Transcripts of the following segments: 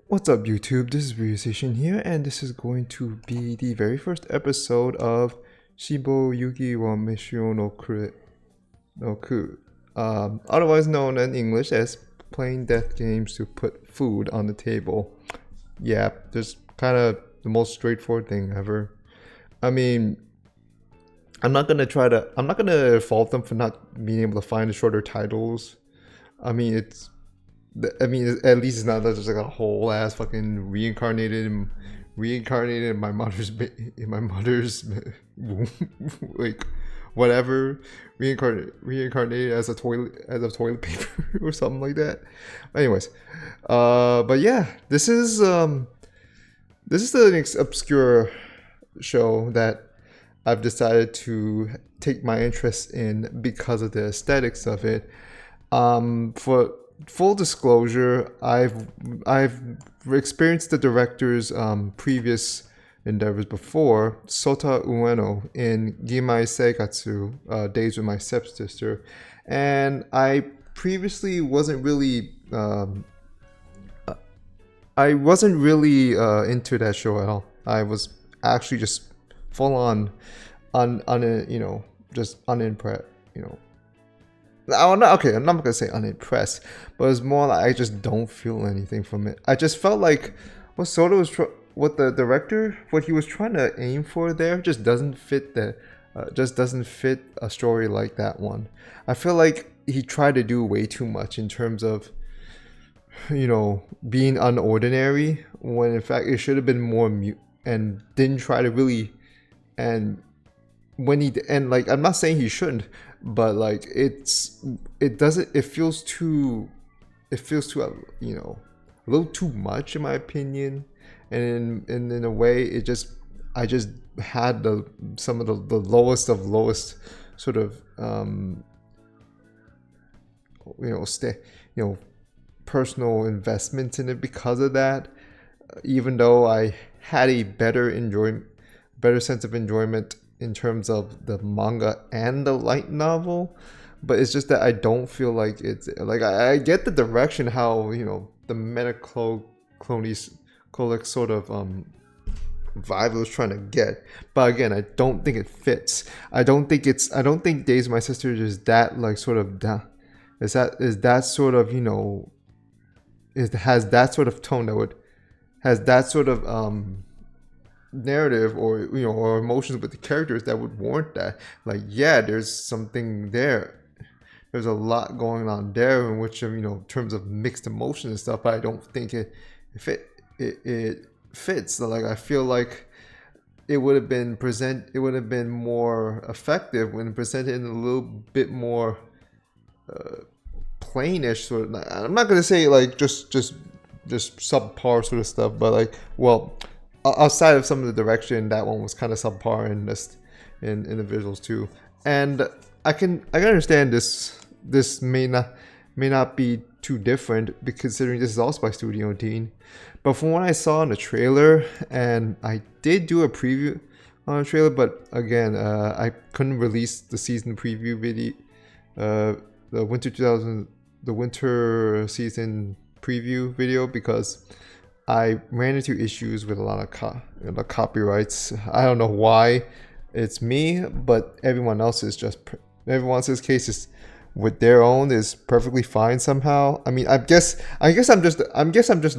What's up, YouTube? This is Ryusation here, and this is going to be the very first episode of Shibou Yugi wa Meshi no Ku, otherwise known in English as playing death games to put food on the table. Yeah, just kind of the most straightforward thing ever. I mean, I'm not gonna fault them for not being able to find the shorter titles. I mean, at least it's not just like a whole ass fucking reincarnated in my mother's womb, like whatever, reincarnated as a toilet paper or something like that. Anyways, but yeah, this is an obscure show that I've decided to take my interest in because of the aesthetics of it. For full disclosure, I've experienced the director's previous endeavors before, Sota Ueno in Gimai Seikatsu, Days with My Stepsister, and I previously wasn't really into that show at all. I was actually just full on just unimpressed, I'm not gonna say unimpressed, but it's more like I just don't feel anything from it. I just felt like what the director, what he was trying to aim for there, just doesn't fit a story like that one. I feel like he tried to do way too much in terms of being unordinary, when in fact it should have been more mute, and didn't try to really. And when he, and like, I'm not saying he shouldn't, but like it feels too a little too much in my opinion. And in a way, I just had some of the lowest of lowest sort of personal investments in it because of that, even though I had a better sense of enjoyment in terms of the manga and the light novel. But it's just that I don't feel like it's like, I get the direction, how the metaclonies sort of vibe I was trying to get, but again, I don't think it fits. I don't think Days of My Sister is that like sort of is that sort of it has that sort of tone has that sort of narrative or emotions with the characters that would warrant that. Like, yeah, there's something there, there's a lot going on there in which in terms of mixed emotions and stuff, but I don't think it fits. So, like, I feel like it would have been more effective when presented in a little bit more plainish sort of. I'm not gonna say like just subpar sort of stuff, but like, well, outside of some of the direction, that one was kind of subpar in the visuals too. And I can understand this may not be too different, considering this is also by Studio Dean. But from what I saw in the trailer, and I did do a preview on the trailer, but again, I couldn't release the season preview video, the winter season preview video, because I ran into issues with a lot of copyrights. I don't know why it's me, but everyone else's case is with their own is perfectly fine somehow. I mean, I guess I'm just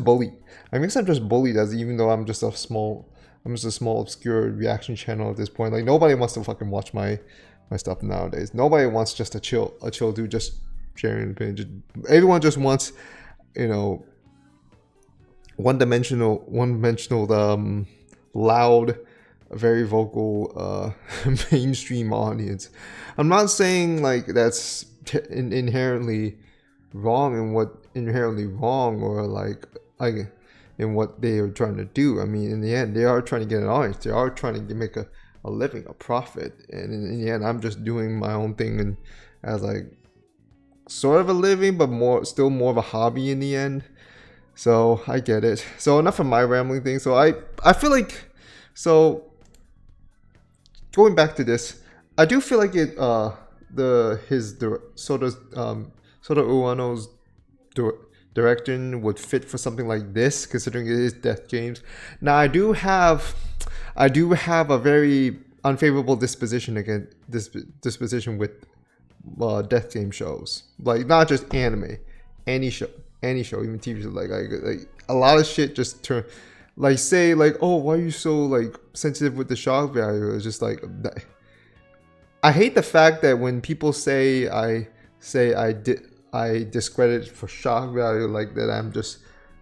bullied. I guess I'm just bullied, as even though I'm just a small obscure reaction channel at this point. Like, nobody wants to fucking watch my stuff nowadays. Nobody wants just a chill dude just sharing an opinion. Everyone just wants one-dimensional, loud, very vocal mainstream audience. I'm not saying like that's inherently wrong or like in what they are trying to do. I mean, in the end, they are trying to get an audience. They are trying to make a living, a profit. And in the end, I'm just doing my own thing, and as like sort of a living, but still more of a hobby in the end. So I get it. So enough of my rambling thing. So I feel like, so going back to this, I do feel like it Sota Ueno's direction would fit for something like this, considering it is Death Games. Now I do have a very unfavorable disposition against this disposition with Death Game shows, like not just anime, any show, even TV show. Like a lot of shit just turn, like say like, oh, why are you so like sensitive with the shock value? It's just like, I hate the fact that when people say I discredit for shock value, like that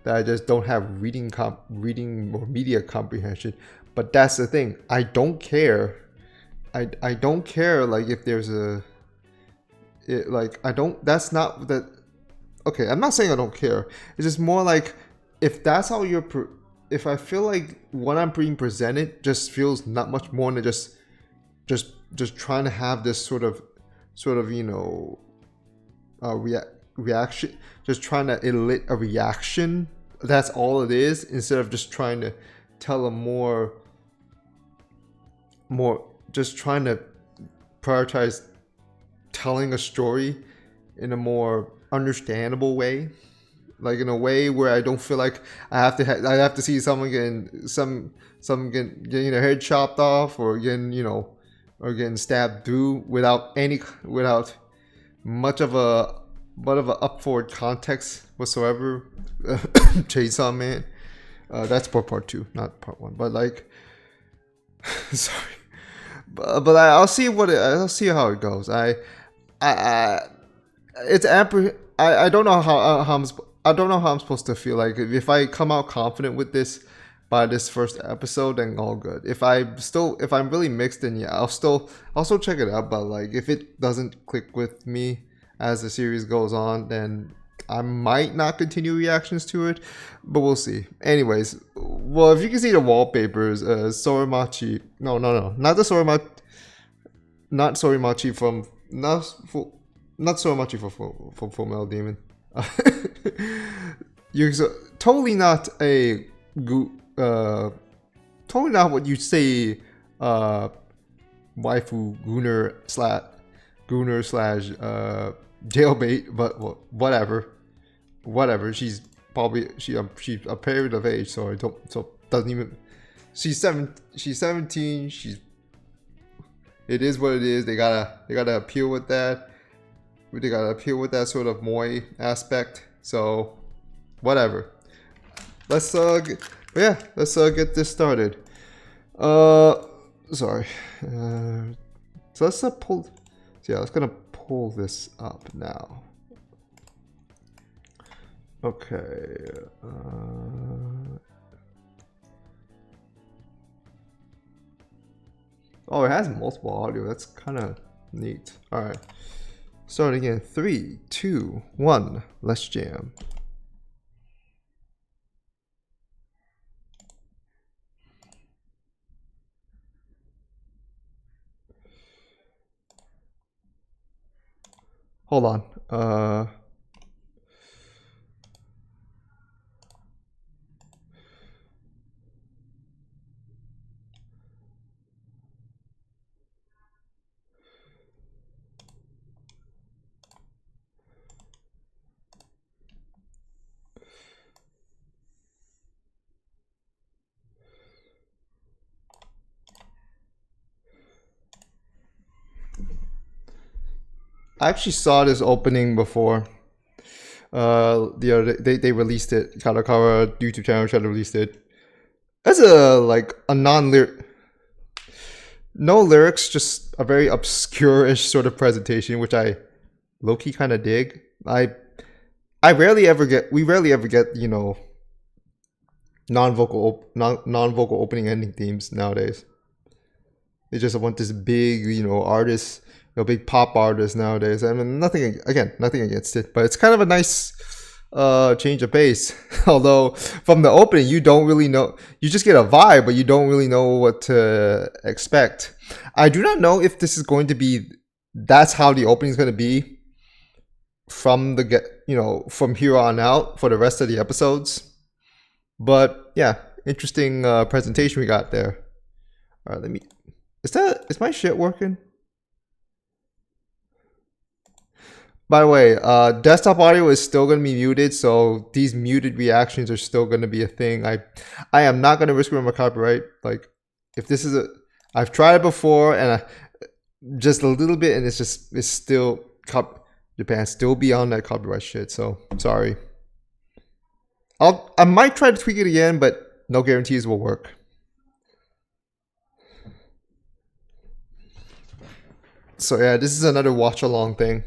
I just don't have reading or media comprehension. But that's the thing. I don't care. I don't care like if there's that's not that. Okay, I'm not saying I don't care. It's just more like if that's how if I feel like what I'm being presented just feels not much more than just trying to have this sort of reaction, just trying to elicit a reaction. That's all it is, instead of just trying to tell a more just trying to prioritize telling a story in a more understandable way, like in a way where I don't feel like I have to see someone getting getting their head chopped off, or getting stabbed through without much of a up forward context whatsoever. Chainsaw Man. That's part 2, not part 1. But like, sorry, but I'll see how it goes. I don't know how I'm supposed to feel. Like if I come out confident with this by this first episode, then all good. If I'm really mixed, then yeah, I'll still check it out. But like if it doesn't click with me as the series goes on, then I might not continue reactions to it, but we'll see. Anyways, well, if you can see the wallpapers, Sorimachi, no, not the Sorimachi, not Sorimachi from Full Metal Demon. You're totally not totally not what you say, waifu Gooner slash jailbait, but whatever. She's probably she's a period of age, so doesn't even. She's 17. It is what it is. They gotta appeal with that. They gotta appeal with that sort of moe aspect. So whatever. Let's get this started. Sorry. So let's pull. So yeah, let's gonna pull this up now. Okay. Oh, it has multiple audio. That's kind of neat. All right. Starting in 3, 2, 1. Let's jam. Hold on. I actually saw this opening before. They released it. Kadokawa YouTube channel tried to release it. That's no lyrics, just a very obscure-ish sort of presentation, which I low-key kind of dig. We rarely ever get non-vocal opening ending themes nowadays. They just want this big artist. Big pop artists nowadays. I mean, nothing against it, but it's kind of a nice change of pace. Although from the opening, you don't really know. You just get a vibe, but you don't really know what to expect. I do not know if this is going to be. That's how the opening is going to be from from here on out for the rest of the episodes. But yeah, interesting presentation we got there. All right, is my shit working? By the way, desktop audio is still going to be muted, so these muted reactions are still going to be a thing. I am not going to risk my copyright. Like, if this is I've tried it before and just a little bit, and it's still Japan still beyond that copyright shit. So sorry. I might try to tweak it again, but no guarantees will work. So yeah, this is another watch along thing.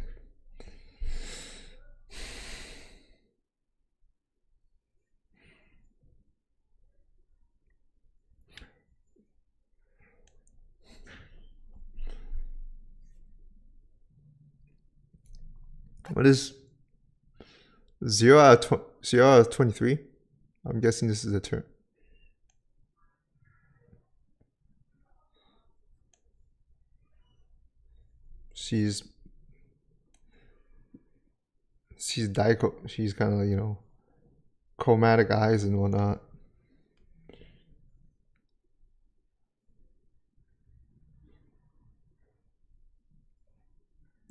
What is 0 out of 23? I'm guessing this is a turn. She's Daiko. She's kind of, you know, chromatic eyes and whatnot.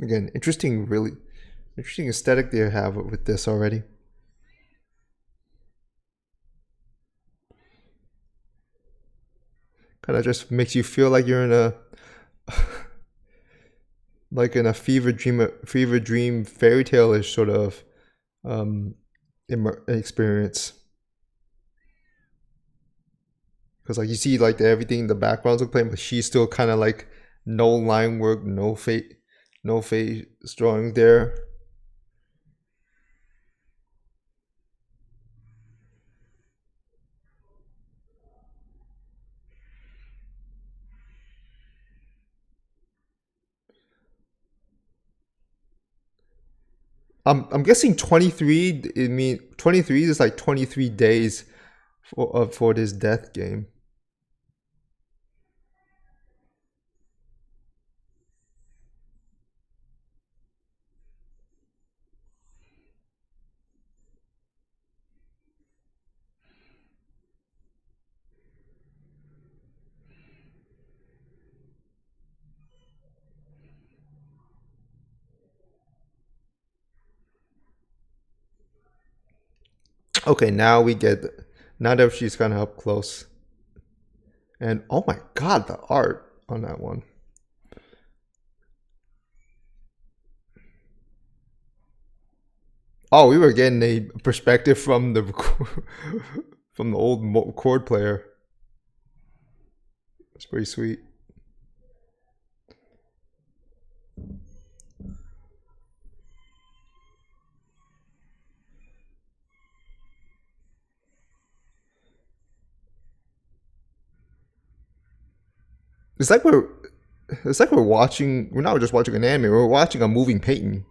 Again, really interesting aesthetic they have with this already. Kind of just makes you feel like you're in a like in a fever dream fairy tale-ish sort of experience. Because like you see like everything, the backgrounds are playing, but she's still kind of like no line work, no face drawing there. I'm guessing 23. I mean 23 is like 23 days for this death game. Okay, now that she's kind of up close. And oh my god, the art on that one. Oh, we were getting a perspective from the from the old chord player. It's pretty sweet. It's like we're watching. We're not just watching an anime. We're watching a moving painting.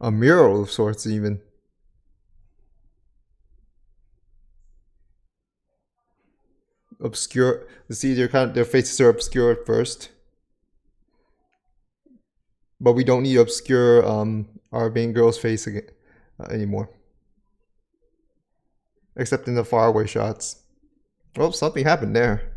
A mural of sorts, even. Obscure. You see, their faces are obscure at first, but we don't need to obscure our main girl's face again, anymore. Except in the faraway shots. Oh, something happened there.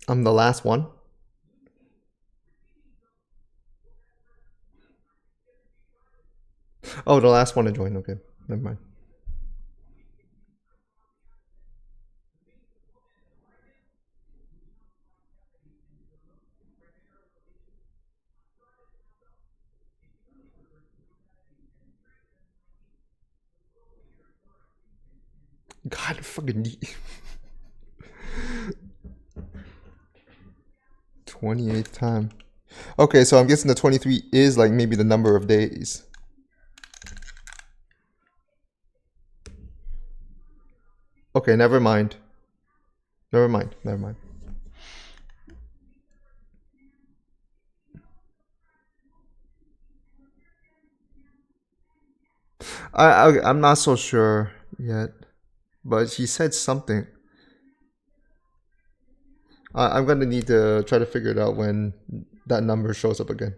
I'm the last one. Oh, the last one to join. Okay, never mind. God, fucking 28th time. Okay, so I'm guessing the 23 is like maybe the number of days. Okay, never mind. Never mind. Never mind. I'm not so sure yet, but he said something. I'm gonna need to try to figure it out when that number shows up again.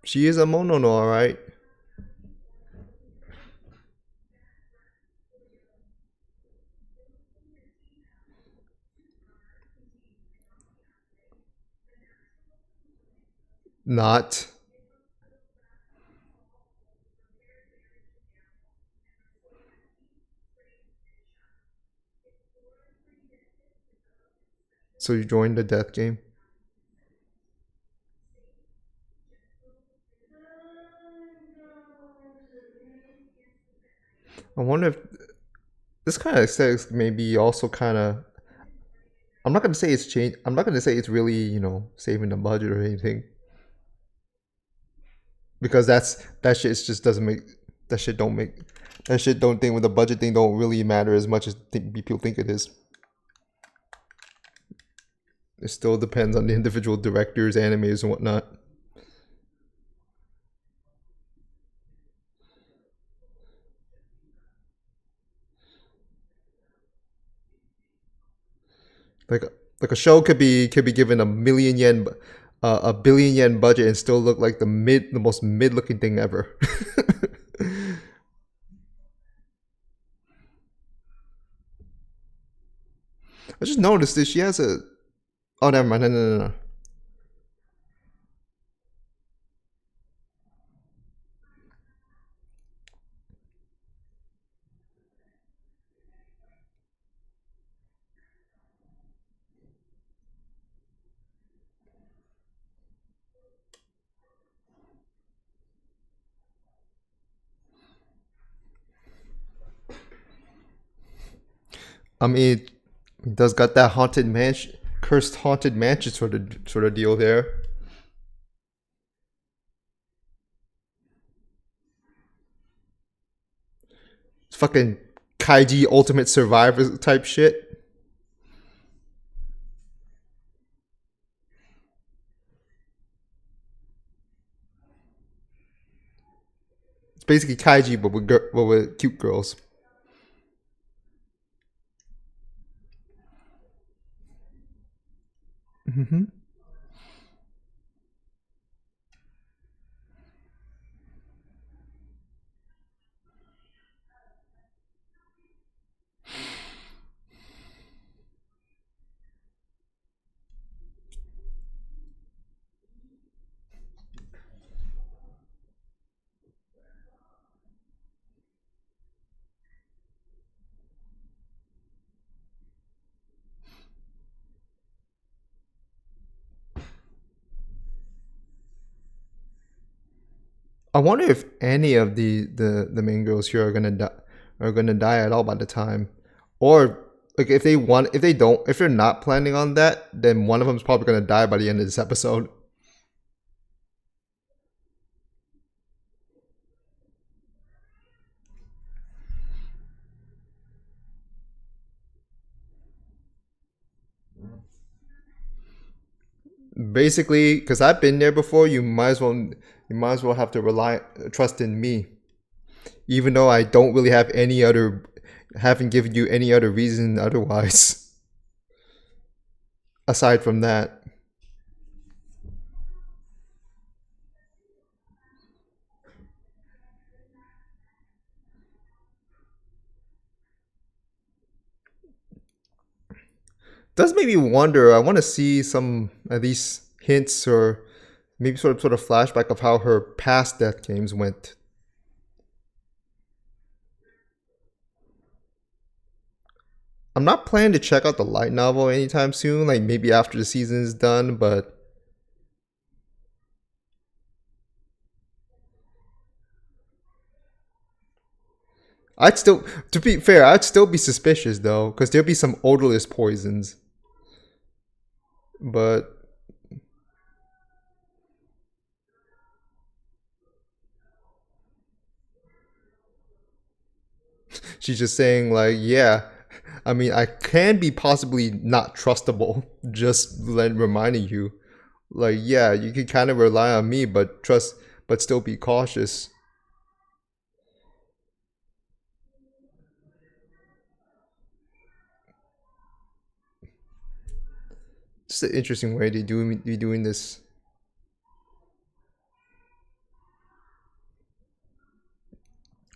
She is a mono, all right. Not. So you joined the death game. I wonder if this kind of aesthetics maybe also kind of. I'm not gonna say it's changed. I'm not gonna say it's really saving the budget or anything, because that shit just doesn't make that shit don't make that shit don't think with the budget thing don't really matter as much as people think it is. It still depends on the individual directors, animators, and whatnot. Like like a show could be given a billion yen budget and still look like the most mid looking thing ever. I just noticed that she has a. Oh, never mind. No, no, no, no. I mean, it does got that cursed haunted mansion sort of deal there. It's fucking Kaiji Ultimate Survivor type shit. It's basically Kaiji but with cute girls. Hmm. I wonder if any of the main girls here are gonna die at all by the time, or like if they don't, if they're not planning on that, then one of them is probably gonna die by the end of this episode. Basically, because I've been there before, you might as well have to rely trust in me, even though I don't really haven't given you any other reason otherwise. Aside from that, does make me wonder. I want to see some at least hints or maybe sort of flashback of how her past death games went. I'm not planning to check out the light novel anytime soon, like maybe after the season is done, but I'd still, to be fair, I'd still be suspicious though, because there'll be some odorless poisons. But she's just saying, like, yeah, I mean, I can be possibly not trustable, just reminding you. Like, yeah, you can kind of rely on me, but but still be cautious. It's an interesting way to be doing this.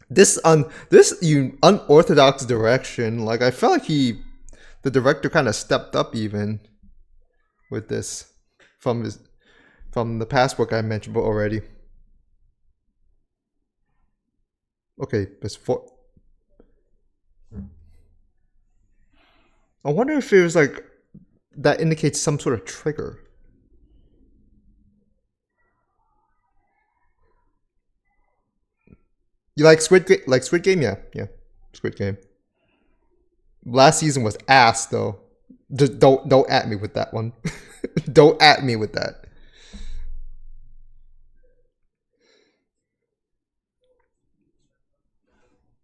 This unorthodox direction. Like, I felt like the director kind of stepped up even with this from his from the past work I mentioned already. Okay, that's four. I wonder if it was like that indicates some sort of trigger. You like Squid Game? Like Squid Game? Yeah, yeah, Squid Game. Last season was ass though. Just don't at me with that one. Don't at me with that.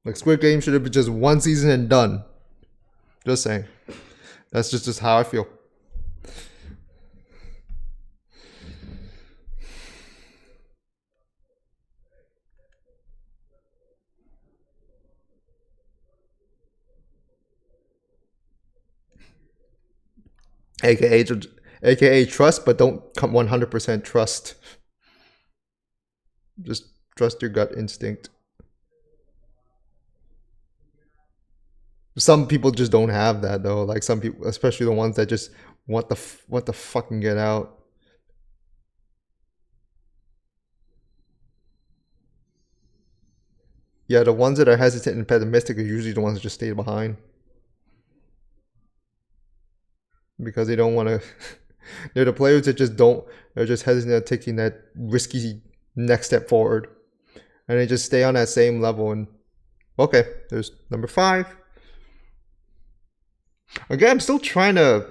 Like Squid Game should have been just one season and done. Just saying. That's just how I feel. AKA AKA trust, but don't come 100% trust. Just trust your gut instinct. Some people just don't have that though. Like some people, especially the ones that just want the fucking get out. Yeah, the ones that are hesitant and pessimistic are usually the ones that just stay behind because they don't want to. They're the players that just don't. They're just hesitant at taking that risky next step forward, and they just stay on that same level. And okay, there's number 5. Again, I'm still trying to.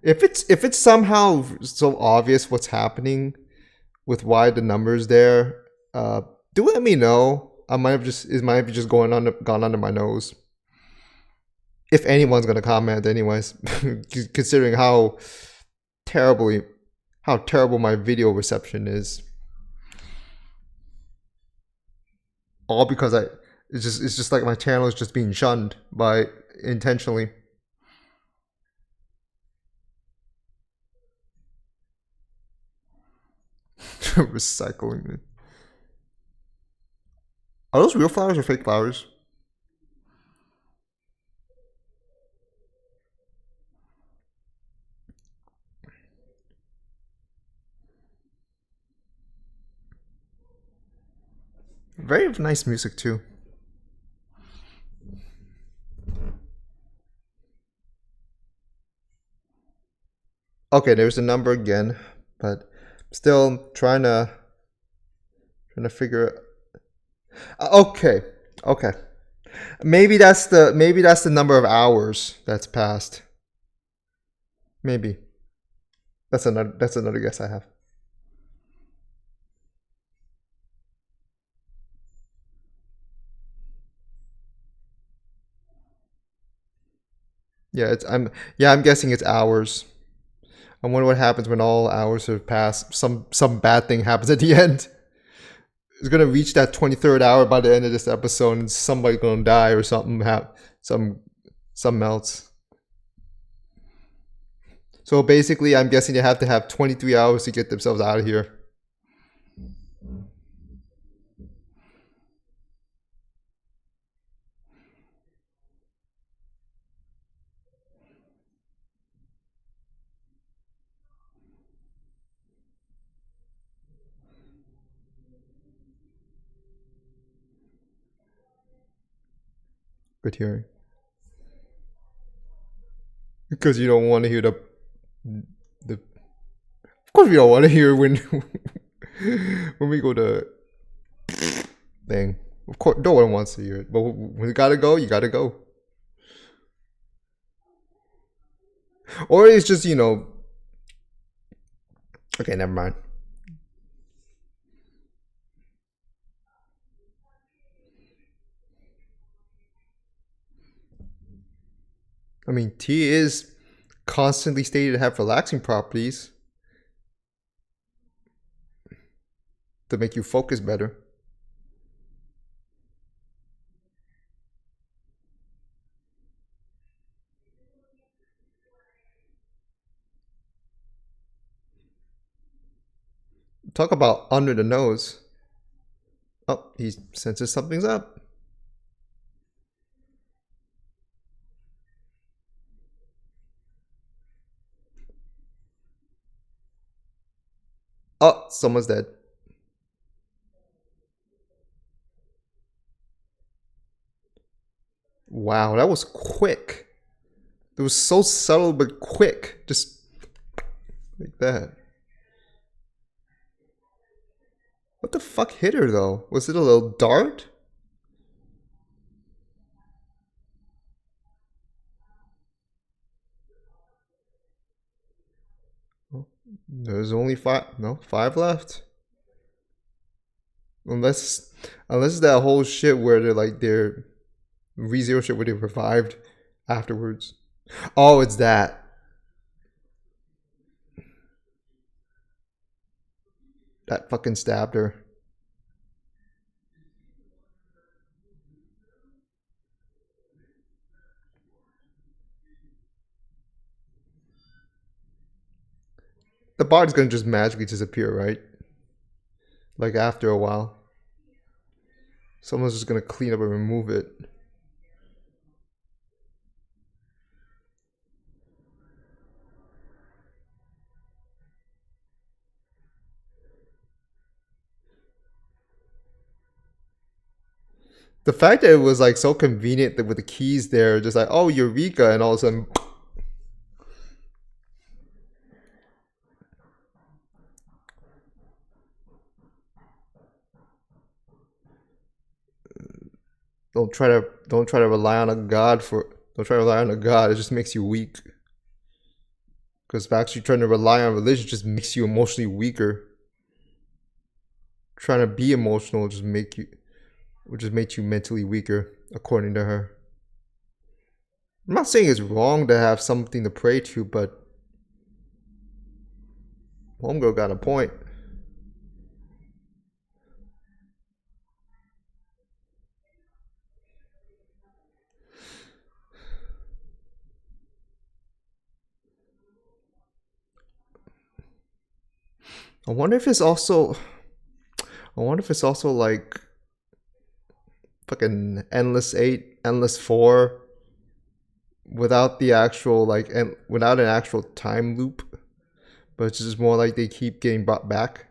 If it's somehow so obvious what's happening with why the numbers there, do let me know. I might have just it might have just gone under my nose. If anyone's gonna comment, anyways, considering terribly how terrible my video reception is, all because it's just like my channel is just being shunned by intentionally. Recycling. Are those real flowers or fake flowers? Very nice music too. Okay, there's a number again, but still trying to figure. Okay, okay. Maybe that's the number of hours that's passed. Maybe that's another guess I have. Yeah, I'm guessing it's hours. I wonder what happens when all hours have passed. Some bad thing happens at the end. It's gonna reach that 23rd hour by the end of this episode, and somebody's gonna die or something. Some melts. So basically, I'm guessing they have to have 23 hours to get themselves out of here. Good hearing. Because you don't want to hear the. Of course, we don't want to hear when when we go to thing. Of course, no one wants to hear it. But when you gotta go, you gotta go. Or it's just Okay, never mind. I mean, tea is constantly stated to have relaxing properties. to make you focus better. Talk about under the nose. Oh, he senses something's up. Oh, someone's dead. Wow, that was quick. It was so subtle but quick. Just like that. What the fuck hit her though? Was it a little dart? There's only five left. Unless that whole shit where they're ReZero shit where they revived afterwards. Oh, it's that. That fucking stabbed her. The body's gonna just magically disappear, right? Like after a while. Someone's just gonna clean up and remove it. The fact that it was like so convenient that with the keys there, just like, oh, Eureka, and all of a sudden, don't try to rely on a god for don't try to rely on a god. It just makes you weak. Because actually trying to rely on religion just makes you emotionally weaker. Trying to be emotional just makes you mentally weaker, according to her. I'm not saying it's wrong to have something to pray to, but homegirl got a point. I wonder if it's also like fucking endless 8, endless 4 without the actual like and without an actual time loop, but it's just more like they keep getting brought back.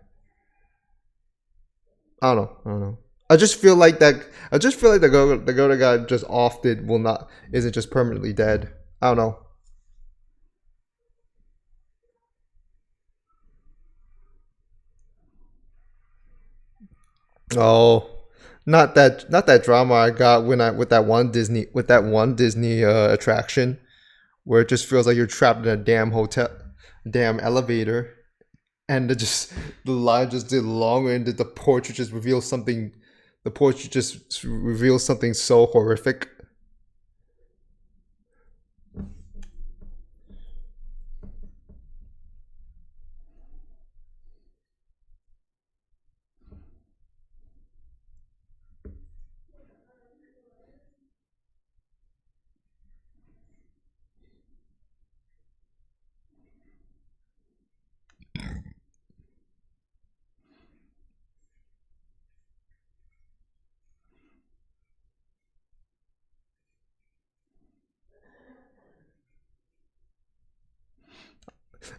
I don't know. I just feel like the girl that got just offed isn't just permanently dead. I don't know. Oh, not that drama I got when I with that one Disney attraction where it just feels like you're trapped in a damn hotel, damn elevator, and the line just did longer, and the portrait just reveals something. The portrait just reveals something so horrific.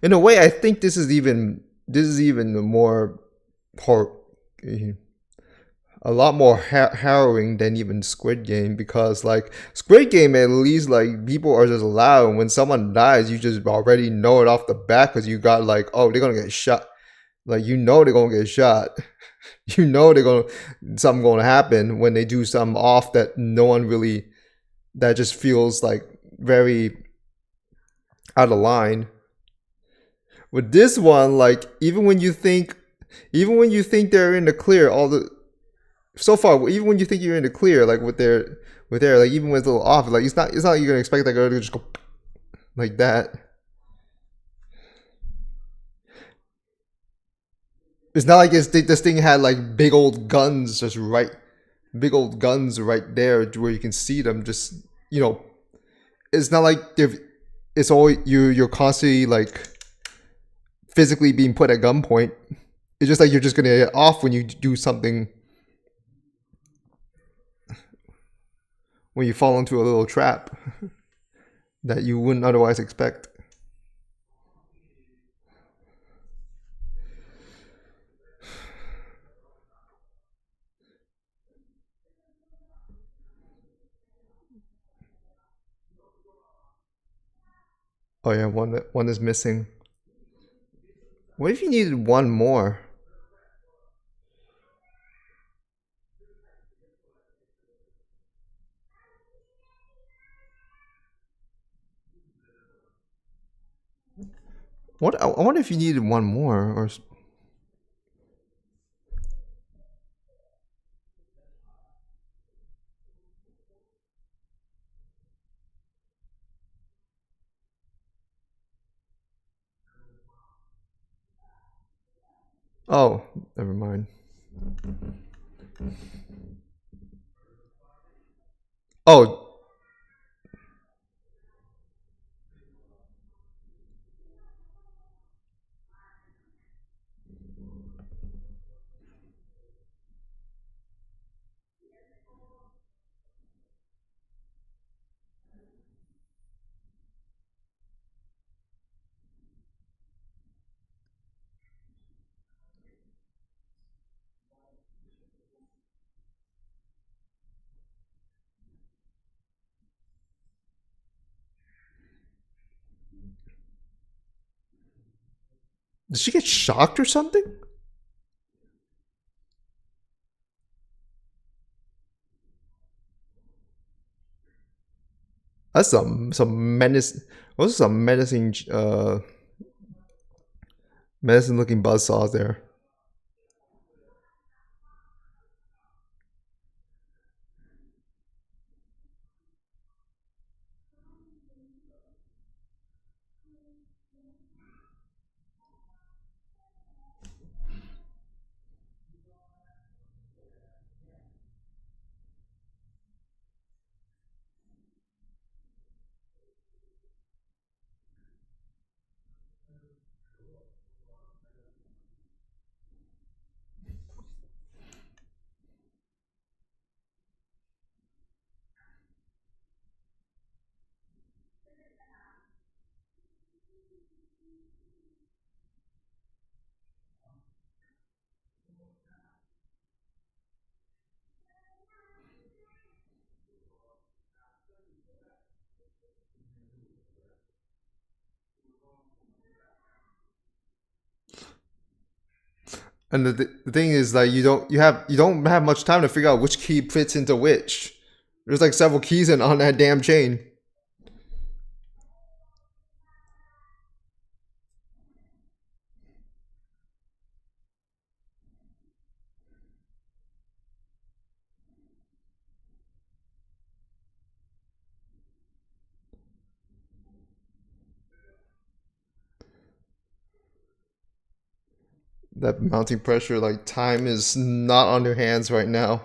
In a way, I think this is even more hor- a lot more harrowing than even Squid Game, because like Squid Game, at least like people are just loud, and when someone dies you just already know it off the bat because you got like, oh, they're gonna get shot. Like, you know they're gonna get shot. You know something gonna happen when they do something off that no one really, that just feels like very out of line. With this one, like even when you think they're in the clear, all the so far, even when you think you're in the clear, like with their like even when it's a little off, like it's not you're gonna expect that girl to just go like that. It's not like this thing had like big old guns just right, big old guns right there where you can see them. Just you know, it's not like they're. It's all you're constantly like physically being put at gunpoint. It's just like you're just gonna get off when you do something, when you fall into a little trap that you wouldn't otherwise expect. Oh yeah, one is missing. What if you needed one more? What I wonder if you needed one more, or oh, never mind. Oh, did she get shocked or something? That's some menace. Those are some menacing, menacing looking buzzsaws there. And the thing is, like, you don't have much time to figure out which key fits into which. There's like several keys on that damn chain. That mounting pressure, like time is not on their hands right now.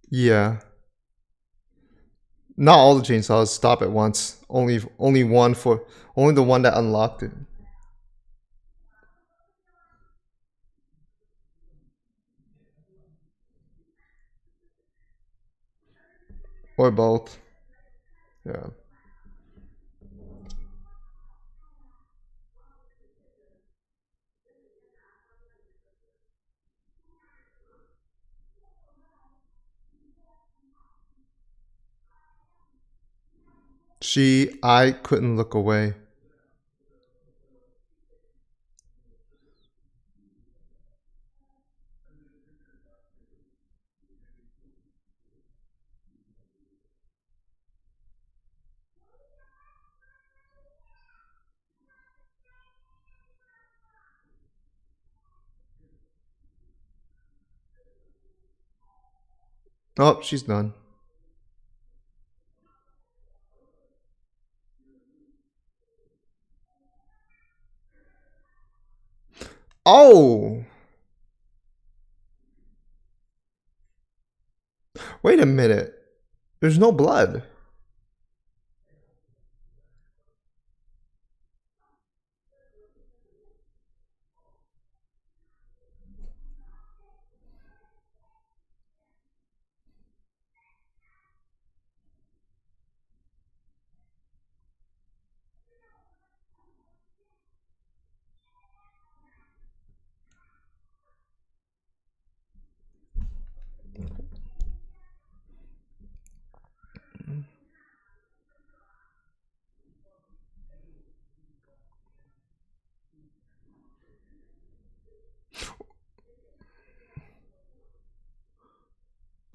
Yeah. Not all the chainsaws stop at once. Only one for only the one that unlocked it. Or both. Yeah. I couldn't look away. Oh, she's done. Oh, wait a minute. There's no blood.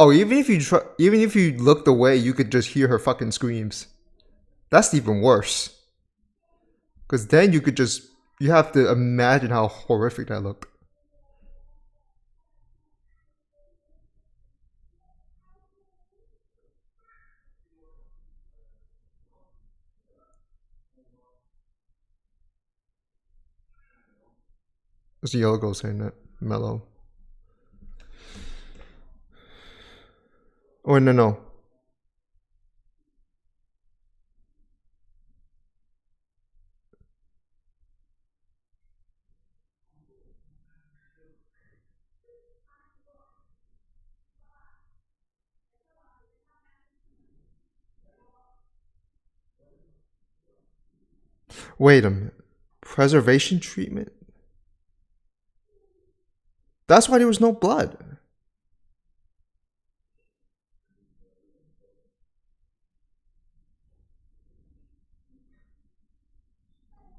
Oh, even if you looked away, you could just hear her fucking screams. That's even worse. Because then you have to imagine how horrific that looked. It's the yellow girl saying that. Mellow. Oh, no, no. Wait a minute. Preservation treatment? That's why there was no blood.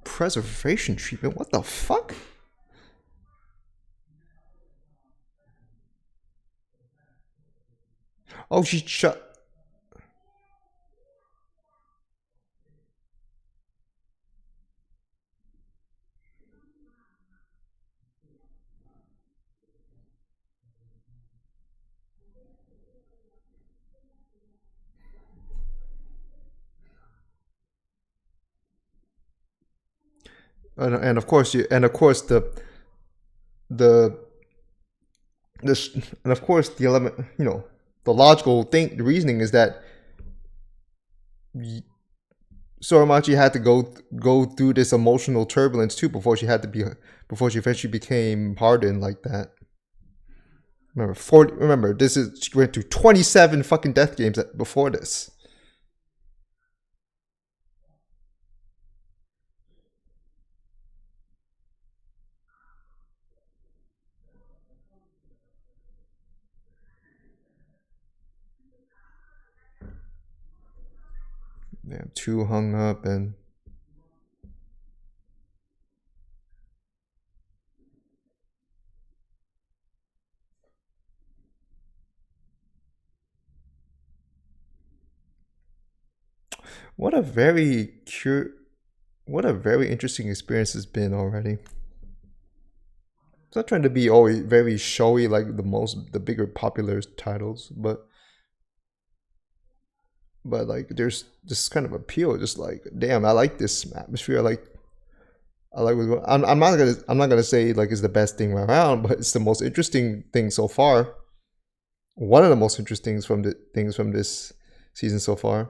Preservation treatment? What the fuck? Oh, she shut. And of course, the this and of course the element, the logical thing, the reasoning is that Soramachi had to go through this emotional turbulence too before she eventually became hardened like that. Remember, this is she went through 27 fucking death games before this. Yeah, too hung up and what a very what a very interesting experience it's been already. It's not trying to be always very showy like the bigger popular titles, but like there's this kind of appeal, just like damn, I like this atmosphere. I like what's I'm not gonna say like it's the best thing around, but it's the most interesting thing so far. One of the most interesting things from this season so far.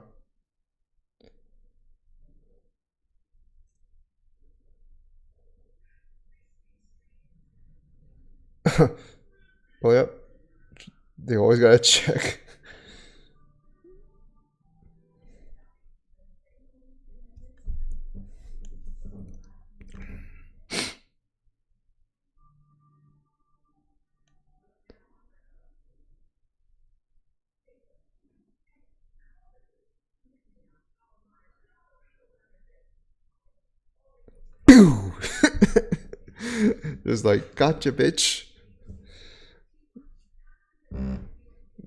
Well, yep, they always gotta check. Just like gotcha, bitch.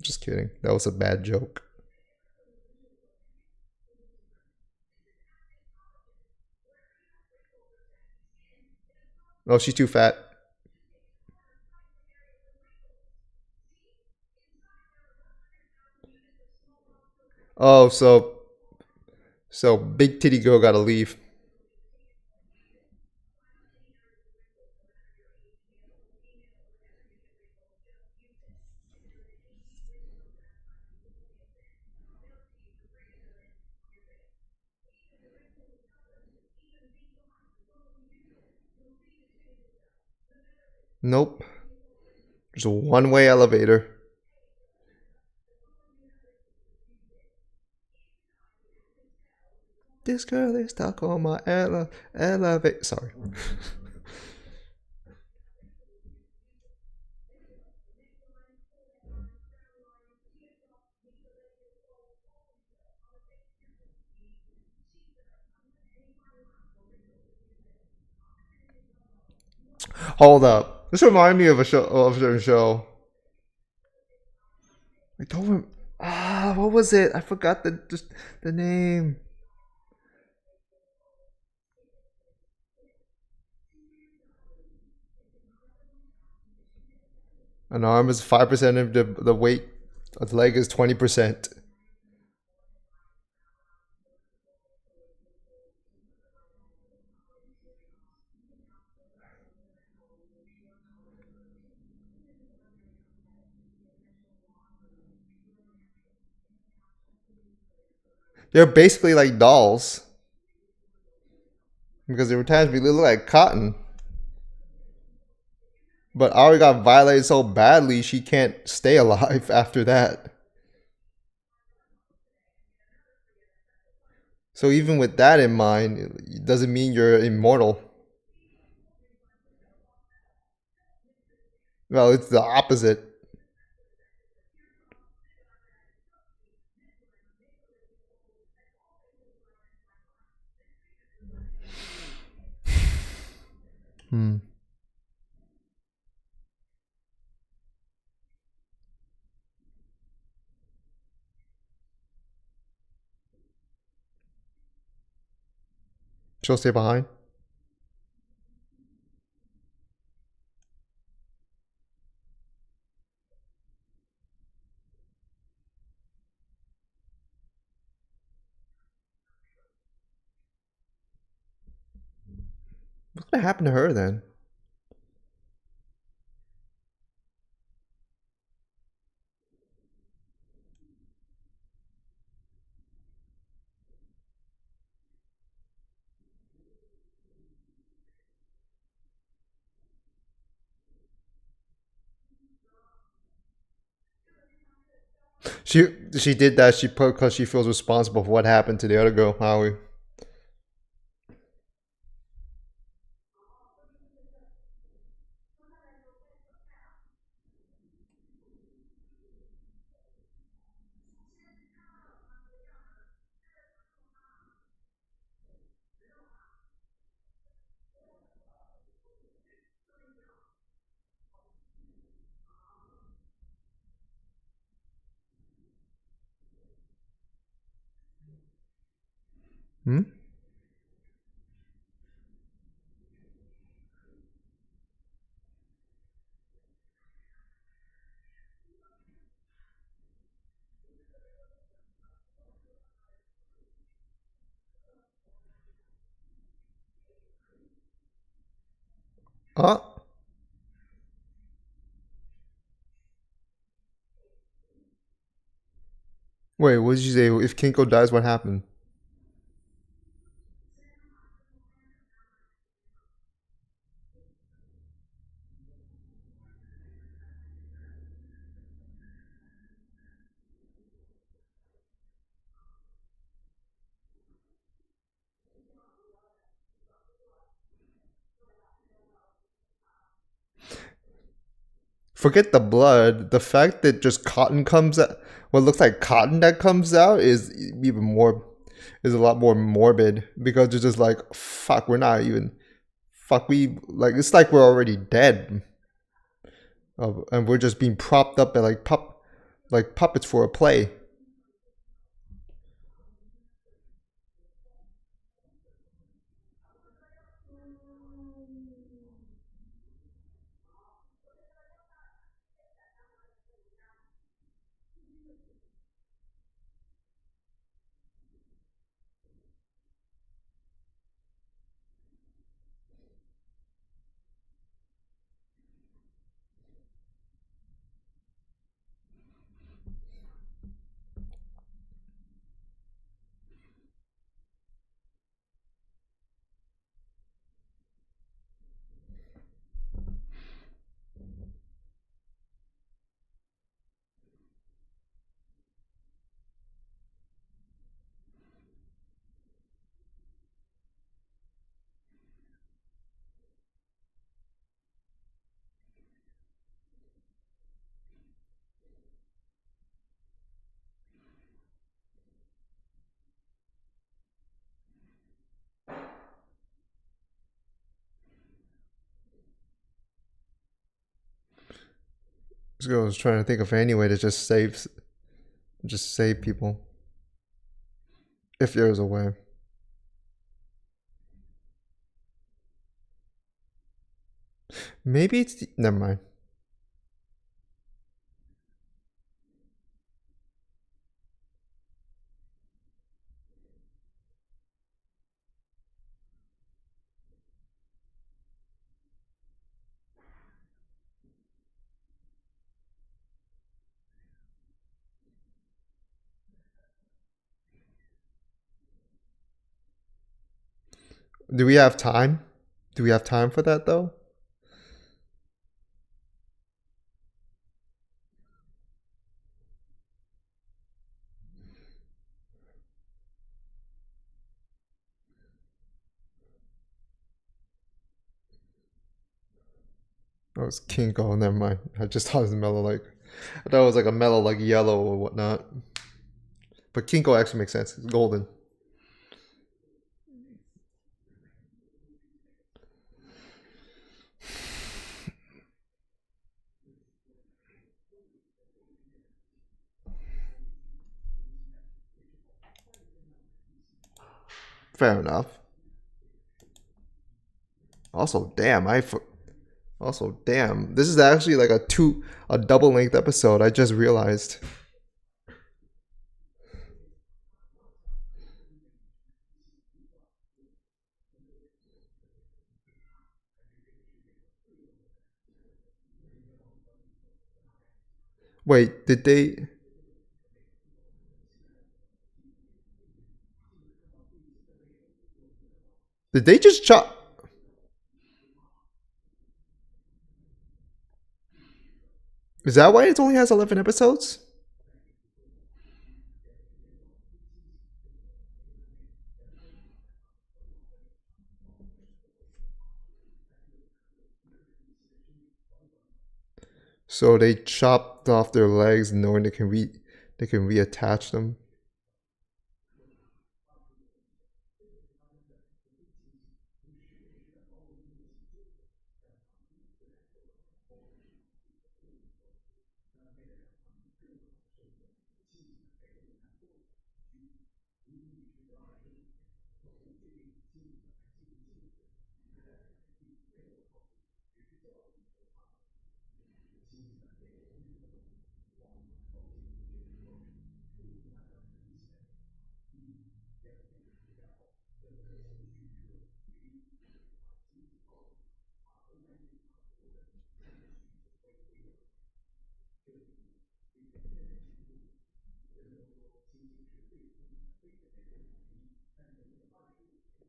Just kidding. That was a bad joke. Oh, she's too fat. Oh, so big titty girl gotta leave. Nope. There's a one-way elevator. This girl is stuck on my elevator. Sorry. Hold up. This reminds me of a show, of a certain show. I don't remember. What was it? I forgot the name. An arm is 5% of the weight. A leg is 20%. They're basically like dolls because they were times we look like cotton. But Ari got violated so badly she can't stay alive after that. So even with that in mind, it doesn't mean you're immortal. Well, it's the opposite. Hmm. She'll stay behind. What's gonna happen to her then? She did that. She put because she feels responsible for what happened to the other girl, Howie. Hmm. Oh. Wait, what did you say? If Kinko dies, what happened? Forget the blood. The fact that just cotton comes out, what looks like cotton that comes out, is even more, is a lot more morbid because it's just like, fuck, we're not even, fuck, we, like, it's like we're already dead. And we're just being propped up and like puppets for a play. I was trying to think of any way to just save people if there's a way. Maybe it's never mind. Do we have time? Do we have time for that though? Oh, it's Kinko. Never mind. I just thought it was mellow like. I thought it was like a mellow like yellow or whatnot. But Kinko actually makes sense. It's golden. Fair enough. Also, damn, also damn. This is actually like a double length episode. I just realized. Wait, did they just chop? Is that why it only has 11 episodes? So they chopped off their legs knowing they can reattach them.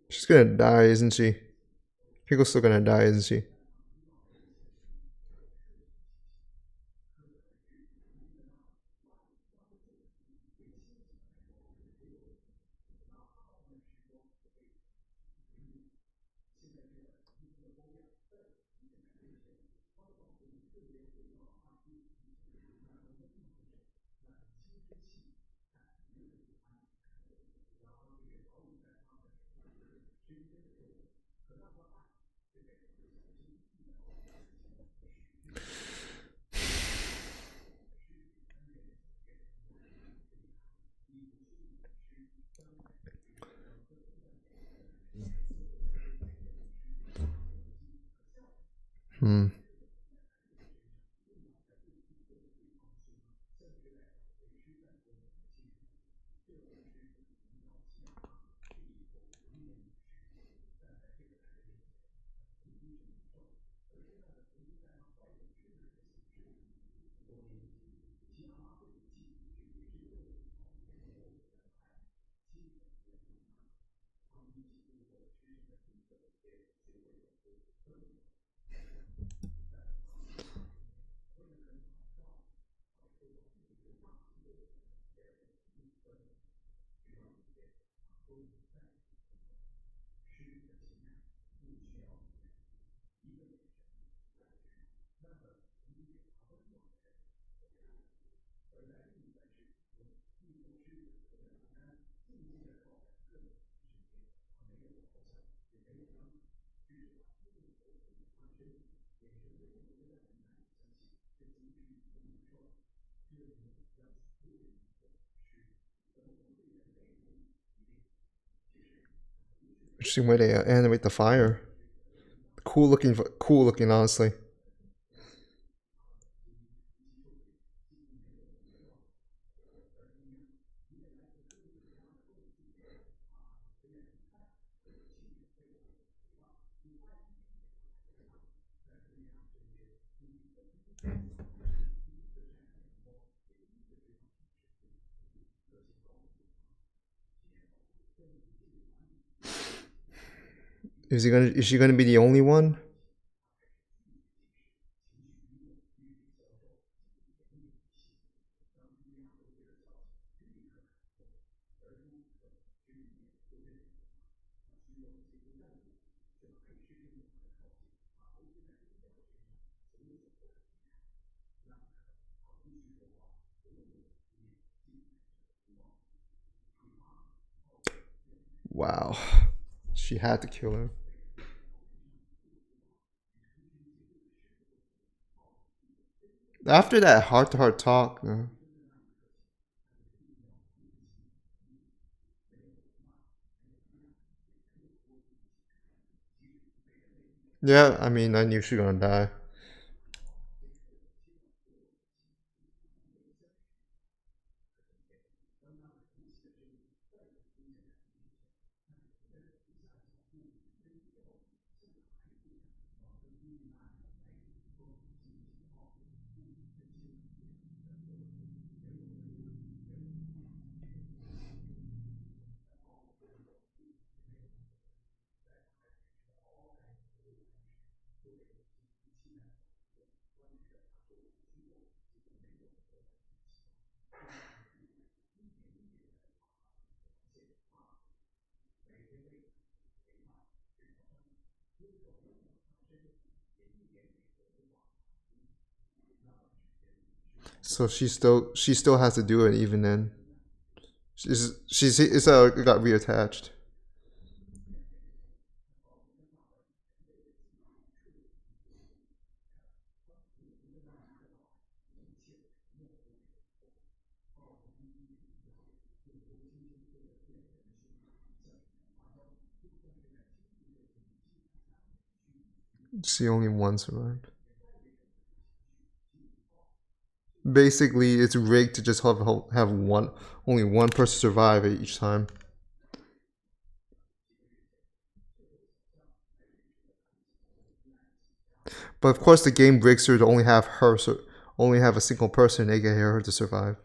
She's gonna die, isn't she? Piko's still gonna die, isn't she? Hmm. Interesting way to animate the fire. Cool looking. Cool looking, honestly. Is he gonna? Is she gonna be the only one? Wow. She had to kill him. After that heart to heart talk. Yeah, I mean, I knew she was gonna die. So she still has to do it even then. She's it's it got reattached. She only one survived. Basically, it's rigged to just have one only one person survive each time. But of course, the game breaks her to only have her, so only have a single person, aka her, to survive.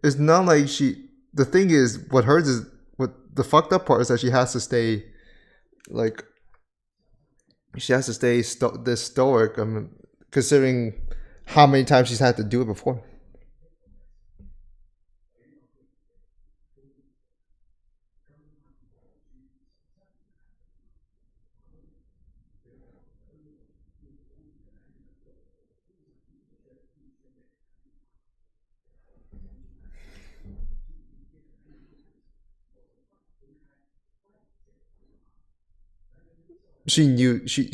It's not like she. The thing is, what hers is what the fucked up part is that she has to stay like she has to stay this stoic. Considering how many times she's had to do it before. She knew she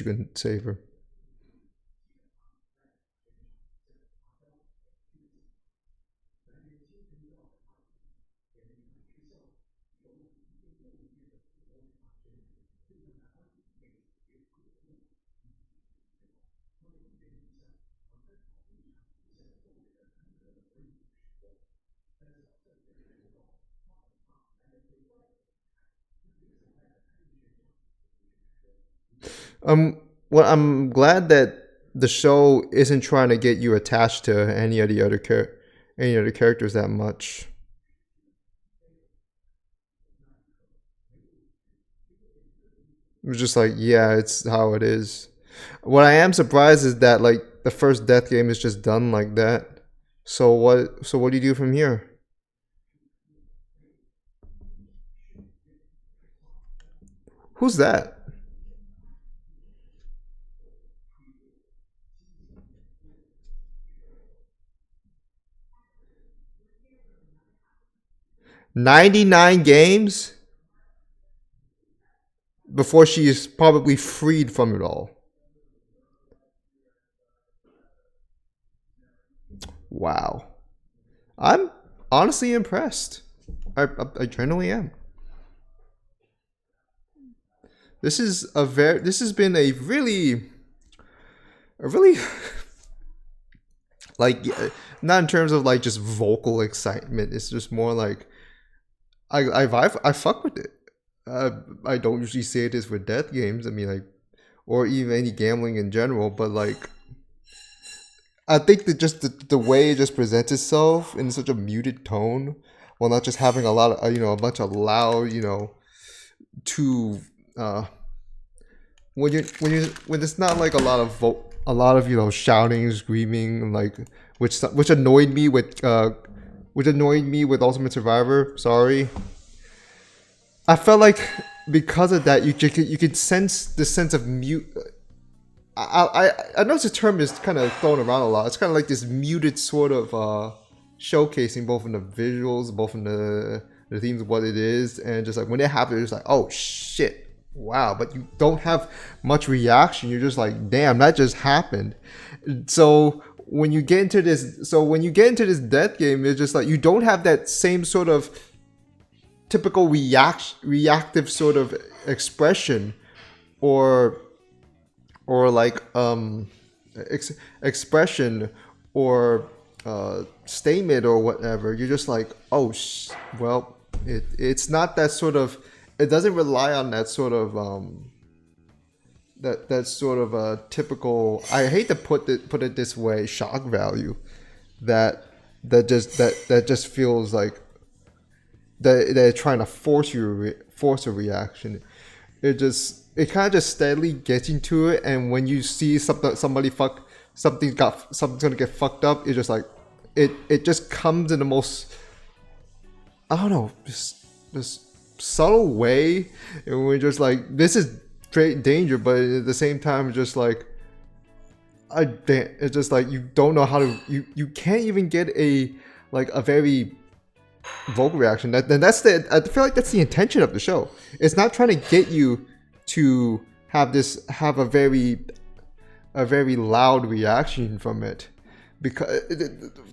couldn't save her. Well, I'm glad that the show isn't trying to get you attached to any other characters that much. It's just like, yeah, it's how it is. What I am surprised is that like the first death game is just done like that. So what? So what do you do from here? Who's that? 99 games before she is probably freed from it all. Wow. I'm honestly impressed. I genuinely am. This has been a really like not in terms of like just vocal excitement. It's just more like I fuck with it. I don't usually say this with death games. I mean, like, or even any gambling in general. But like, I think that just the way it just presents itself in such a muted tone, while not just having a lot of a bunch of loud to when it's not like a lot of shouting, screaming, and like which annoyed me with Ultimate Survivor. Sorry, I felt like because of that you could sense the sense of mute. I know the term is kind of thrown around a lot. It's kind of like this muted sort of showcasing both in the visuals, both in the themes of what it is, and just like when it happens, it's like, oh shit, wow. But you don't have much reaction. You're just like, damn, that just happened. So when you get into this death game, it's just like you don't have that same sort of typical reactive sort of expression or like expression or statement or whatever. You're just like, oh well, it's not that sort of, it doesn't rely on that sort of that sort of a typical, I hate to put it this way, shock value that just feels like that they're trying to force a reaction. It kind of just steadily gets into it, and when you see something's gonna get fucked up, it's just like it just comes in the most, I don't know, just subtle way, and we're just like, this is great danger, but at the same time, it's just like it's just like you don't know how to, you can't even get a very vocal reaction. I feel like that's the intention of the show. It's not trying to get you to have a very loud reaction from it, because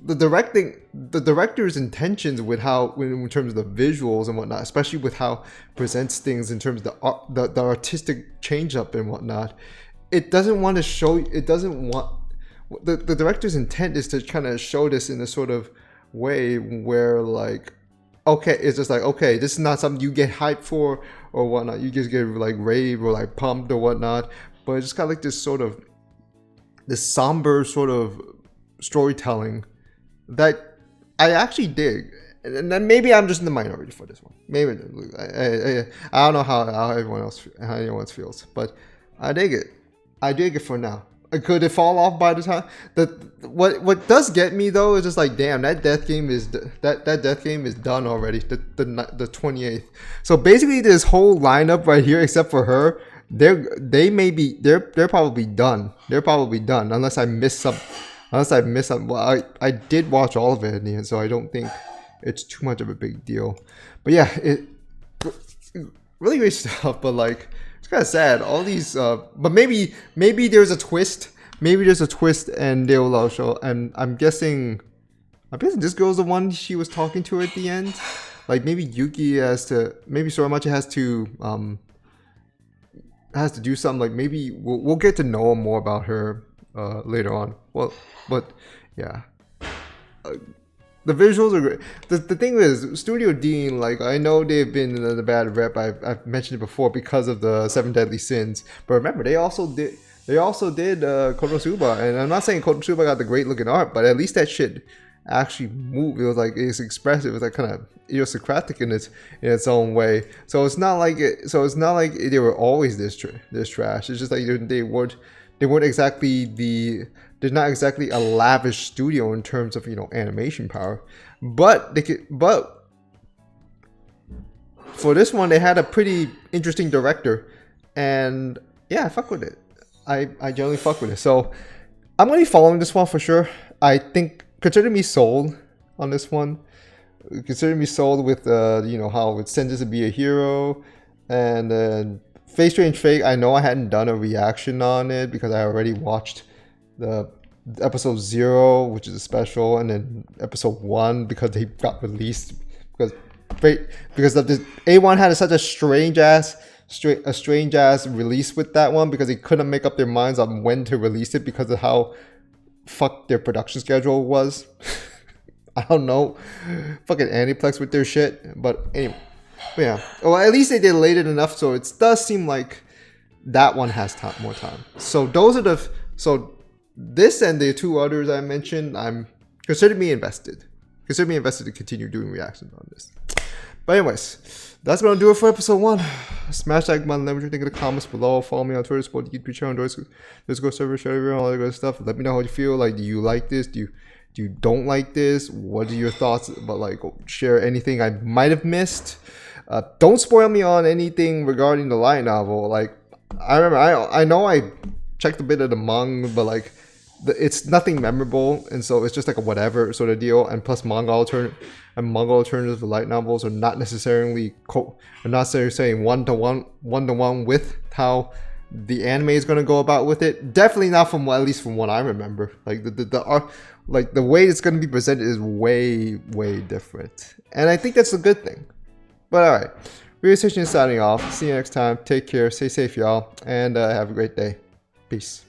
the director's intentions with how, in terms of the visuals and whatnot, especially with how it presents things in terms of the artistic change up and whatnot, the director's intent is to kind of show this in a sort of way where like, okay, it's just like, okay, this is not something you get hyped for or whatnot. You just get like rave or like pumped or whatnot. But it's just kind of like this somber sort of storytelling that I actually dig. And then maybe I'm just in the minority for this one. Maybe I don't know how anyone else feels, but I dig it. I dig it for now. Could it fall off by the time? What does get me though is just like, damn, that death game is done already. The 28th. So basically, this whole lineup right here, except for her, they're probably done. They're probably done unless I miss some. Well, I did watch all of it in the end, so I don't think it's too much of a big deal. But yeah, it really great stuff. But like, it's kind of sad. All these, but maybe there's a twist. Maybe there's a twist, and they'll show. And I'm guessing this girl's the one she was talking to at the end. Like maybe maybe Soramachi has to do something. Like maybe we'll get to know more about her later on. Well, but yeah. The visuals are great. The thing is, Studio Dean, like, I know they've been in the bad rep. I've mentioned it before because of the Seven Deadly Sins. But remember, they also did Konosuba, and I'm not saying Konosuba got the great looking art, but at least that shit actually moved. It was like, it's expressive. It was like kind of idiosyncratic in its own way. So it's not like they were always this trash. It's just like they weren't exactly they're not exactly a lavish studio in terms of animation power, but for this one they had a pretty interesting director, and yeah, I fuck with it. I generally fuck with it. So I'm gonna be following this one for sure. I think consider me sold on this one. Consider me sold with how it sends us to be a hero, and then Face Strange Fake. I know I hadn't done a reaction on it because I already watched the episode 0, which is a special, and then episode 1 because they got released because of this. A1 had such a strange ass release with that one because they couldn't make up their minds on when to release it because of how fucked their production schedule was. I don't know, fucking Aniplex with their shit. But anyway, yeah. Well, at least they delayed it enough, so it does seem like that one has more time. So those are this and the 2 others I mentioned, I'm consider me invested to continue doing reactions on this. But anyways, that's gonna do it for episode 1. Smash that button, let me know what you think in the comments below. Follow me on Twitter, support the YouTube channel, Discord server, share everyone, all that good stuff. Let me know how you feel. Like, do you like this? Do you don't like this? What are your thoughts? But like, share anything I might have missed. Don't spoil me on anything regarding the light novel. Like, I remember, I know I checked a bit of the manga, but like, it's nothing memorable, and so it's just like a whatever sort of deal. And plus, manga alternatives for light novels are not necessarily saying one to one with how the anime is going to go about with it. Definitely not from, at least from what I remember. Like the way it's going to be presented is way different, and I think that's a good thing. But all right, Researching is signing off. See you next time. Take care. Stay safe, y'all, and have a great day. Peace.